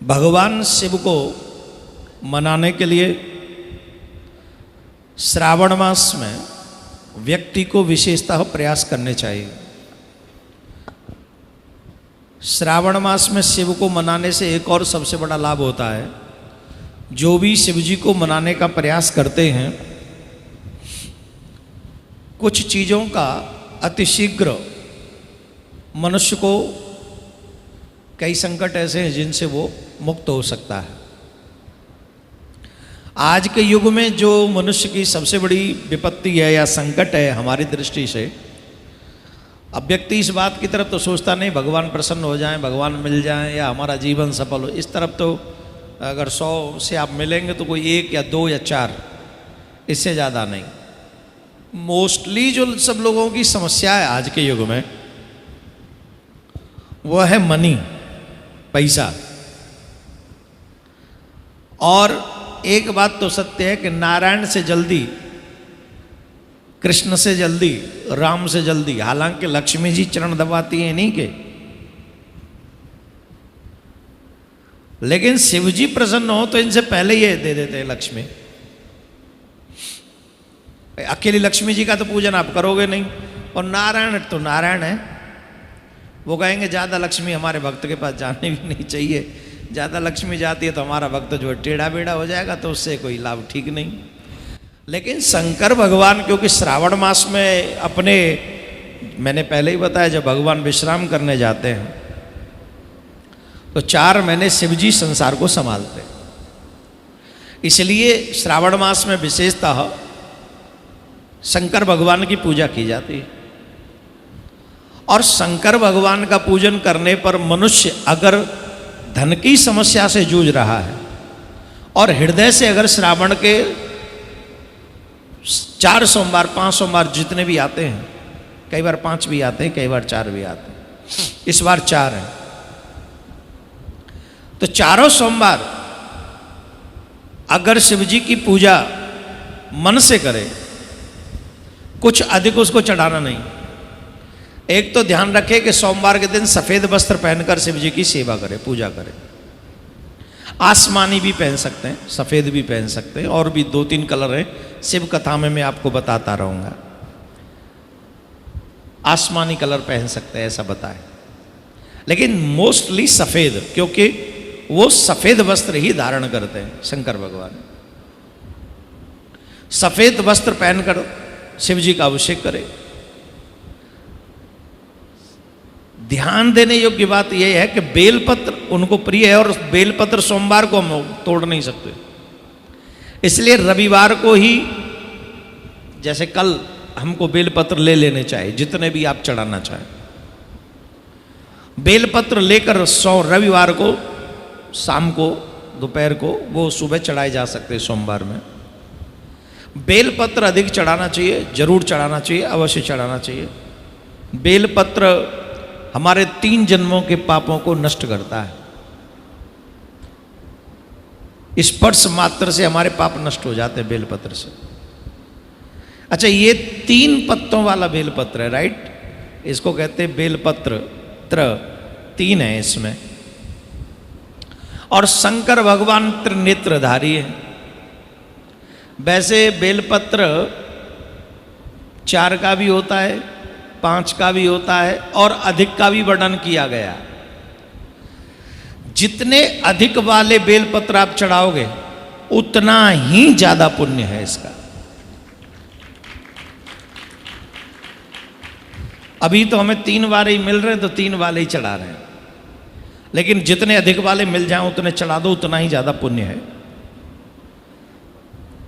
भगवान शिव को मनाने के लिए श्रावण मास में व्यक्ति को विशेषतः प्रयास करने चाहिए। श्रावण मास में शिव को मनाने से एक और सबसे बड़ा लाभ होता है, जो भी शिव जी को मनाने का प्रयास करते हैं, कुछ चीज़ों का अतिशीघ्र मनुष्य को, कई संकट ऐसे हैं जिनसे वो मुक्त हो सकता है। आज के युग में जो मनुष्य की सबसे बड़ी विपत्ति है या संकट है हमारी दृष्टि से, अब व्यक्ति इस बात की तरफ तो सोचता नहीं भगवान प्रसन्न हो जाएं, भगवान मिल जाएं या हमारा जीवन सफल हो। इस तरफ तो अगर 100 से आप मिलेंगे तो कोई 1 या 2 या 4, इससे ज़्यादा नहीं। मोस्टली जो सब लोगों की समस्या है आज के युग में वो है मनी, पैसा। और एक बात तो सत्य है कि नारायण से जल्दी, कृष्ण से जल्दी, राम से जल्दी, हालांकि लक्ष्मी जी चरण दबाती हैं नहीं के, लेकिन शिव जी प्रसन्न हो तो इनसे पहले ये दे देते हैं लक्ष्मी। अकेली लक्ष्मी जी का तो पूजन आप करोगे नहीं, और नारायण तो नारायण है, वो कहेंगे ज़्यादा लक्ष्मी हमारे भक्त के पास जाने भी नहीं चाहिए, ज़्यादा लक्ष्मी जाती है तो हमारा भक्त जो है टेढ़ा बेढ़ा हो जाएगा, तो उससे कोई लाभ ठीक नहीं। लेकिन शंकर भगवान क्योंकि श्रावण मास में अपने, मैंने पहले ही बताया, जब भगवान विश्राम करने जाते हैं तो 4 महीने शिव जी संसार को संभालते हैं। इसलिए श्रावण मास में विशेषतः शंकर भगवान की पूजा की जाती है। और शंकर भगवान का पूजन करने पर मनुष्य अगर धन की समस्या से जूझ रहा है और हृदय से अगर श्रावण के 4 सोमवार 5 सोमवार जितने भी आते हैं, कई बार 5 भी आते हैं, कई बार 4 भी आते हैं, इस बार 4 हैं, तो चारों सोमवार अगर शिव जी की पूजा मन से करे, कुछ अधिक उसको चढ़ाना नहीं। एक तो ध्यान रखे कि सोमवार के दिन सफेद वस्त्र पहनकर शिव जी की सेवा करें, पूजा करें। आसमानी भी पहन सकते हैं, सफेद भी पहन सकते हैं, और भी 2-3 कलर हैं, शिव कथा में मैं आपको बताता रहूंगा। आसमानी कलर पहन सकते हैं ऐसा बताएं, लेकिन मोस्टली सफेद, क्योंकि वो सफेद वस्त्र ही धारण करते हैं शंकर भगवान। सफेद वस्त्र पहनकर शिव जी का अभिषेक करें। ध्यान देने योग्य बात यह है कि बेलपत्र उनको प्रिय है, और बेलपत्र सोमवार को हम तोड़ नहीं सकते, इसलिए रविवार को ही, जैसे कल, हमको बेलपत्र ले लेने चाहिए, जितने भी आप चढ़ाना चाहें। बेलपत्र लेकर रविवार को शाम को, दोपहर को, वो सुबह चढ़ाए जा सकते हैं सोमवार में। बेलपत्र अधिक चढ़ाना चाहिए, जरूर चढ़ाना चाहिए, अवश्य चढ़ाना चाहिए। बेलपत्र हमारे 3 जन्मों के पापों को नष्ट करता है। स्पर्श मात्र से हमारे पाप नष्ट हो जाते हैं बेलपत्र से। अच्छा, ये 3 पत्तों वाला बेलपत्र है, राइट? इसको कहते हैं बेलपत्र, 3 है इसमें। और शंकर भगवान त्रिनेत्रधारी है। वैसे बेलपत्र 4 का भी होता है, 5 का भी होता है, और अधिक का भी वर्णन किया गया। जितने अधिक वाले बेलपत्र आप चढ़ाओगे उतना ही ज्यादा पुण्य है इसका। अभी तो हमें 3 वाले ही मिल रहे हैं तो 3 वाले ही चढ़ा रहे हैं, लेकिन जितने अधिक वाले मिल जाएं उतने चढ़ा दो, उतना ही ज्यादा पुण्य है।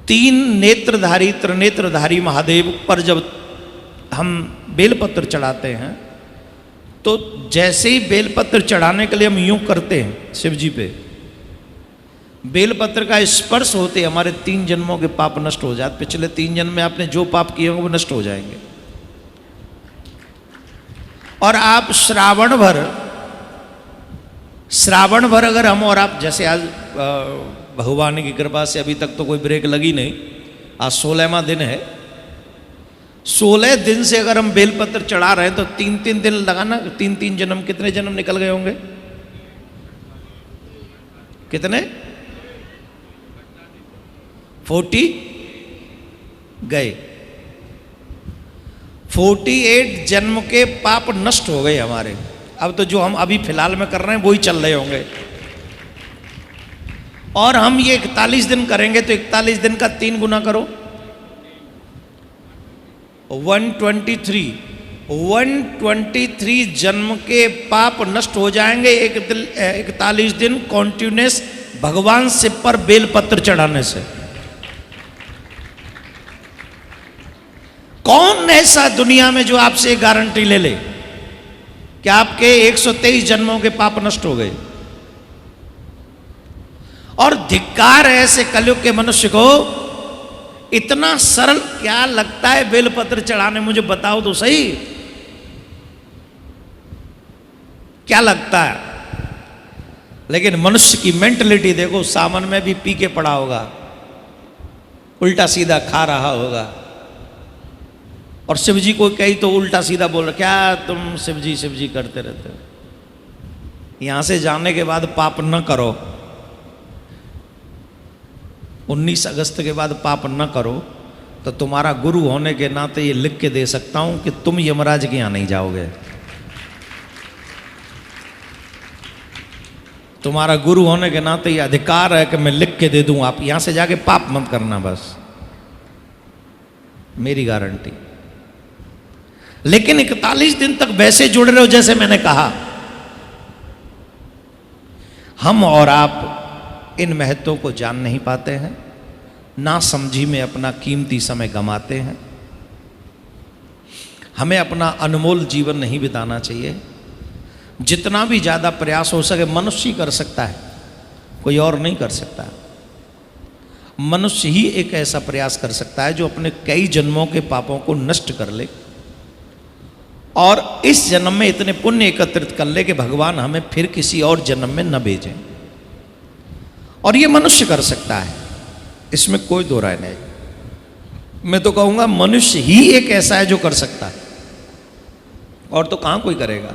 3 नेत्रधारी, त्रिनेत्रधारी महादेव पर जब हम बेलपत्र चढ़ाते हैं तो जैसे ही बेलपत्र चढ़ाने के लिए हम यूं करते हैं शिव जी पे, बेलपत्र का स्पर्श होते हमारे 3 जन्मों के पाप नष्ट हो जाते। पिछले 3 जन्म में आपने जो पाप किए होंगे वो नष्ट हो जाएंगे। और आप श्रावण भर अगर हम और आप, जैसे आज भगवान की कृपा से अभी तक तो कोई ब्रेक लगी नहीं, आज 16वां दिन है, 16 दिन से अगर हम बेलपत्र चढ़ा रहे हैं तो 3-3 दिन लगाना, 3-3 जन्म, कितने जन्म निकल गए होंगे? कितने? 40 गए। 48 जन्म के पाप नष्ट हो गए हमारे। अब तो जो हम अभी फिलहाल में कर रहे हैं वही चल रहे होंगे। और हम ये 41 दिन करेंगे तो 41 दिन का 3 गुना करो, 123। 123 जन्म के पाप नष्ट हो जाएंगे 41 दिन कॉन्टिन्यूस भगवान शिव पर बेलपत्र चढ़ाने से। कौन ऐसा दुनिया में जो आपसे गारंटी ले ले कि आपके 123 जन्मों के पाप नष्ट हो गए? और धिक्कार है ऐसे कलयुग के मनुष्य को। इतना सरल क्या लगता है बेलपत्र चढ़ाने? मुझे बताओ तो सही, क्या लगता है? लेकिन मनुष्य की मेंटलिटी देखो, सावन में भी पी के पड़ा होगा, उल्टा सीधा खा रहा होगा, और शिव जी को कही तो उल्टा सीधा बोल रहा, क्या तुम शिव जी करते रहते हो? यहां से जाने के बाद पाप न करो, 19 अगस्त के बाद पाप न करो, तो तुम्हारा गुरु होने के नाते ये लिख के दे सकता हूं कि तुम यमराज के यहां नहीं जाओगे। तुम्हारा गुरु होने के नाते ये अधिकार है कि मैं लिख के दे दूं, आप यहां से जाके पाप मत करना, बस मेरी गारंटी। लेकिन 41 दिन तक वैसे जुड़ रहे हो जैसे मैंने कहा। हम और आप इन महत्वों को जान नहीं पाते हैं, ना समझी में अपना कीमती समय गंवाते हैं। हमें अपना अनमोल जीवन नहीं बिताना चाहिए। जितना भी ज़्यादा प्रयास हो सके मनुष्य ही कर सकता है, कोई और नहीं कर सकता। मनुष्य ही एक ऐसा प्रयास कर सकता है जो अपने कई जन्मों के पापों को नष्ट कर ले और इस जन्म में इतने पुण्य एकत्रित कर ले कि भगवान हमें फिर किसी और जन्म में न भेजें। और ये मनुष्य कर सकता है, इसमें कोई दो राय नहीं। मैं तो कहूंगा मनुष्य ही एक ऐसा है जो कर सकता है, और तो कहां कोई करेगा।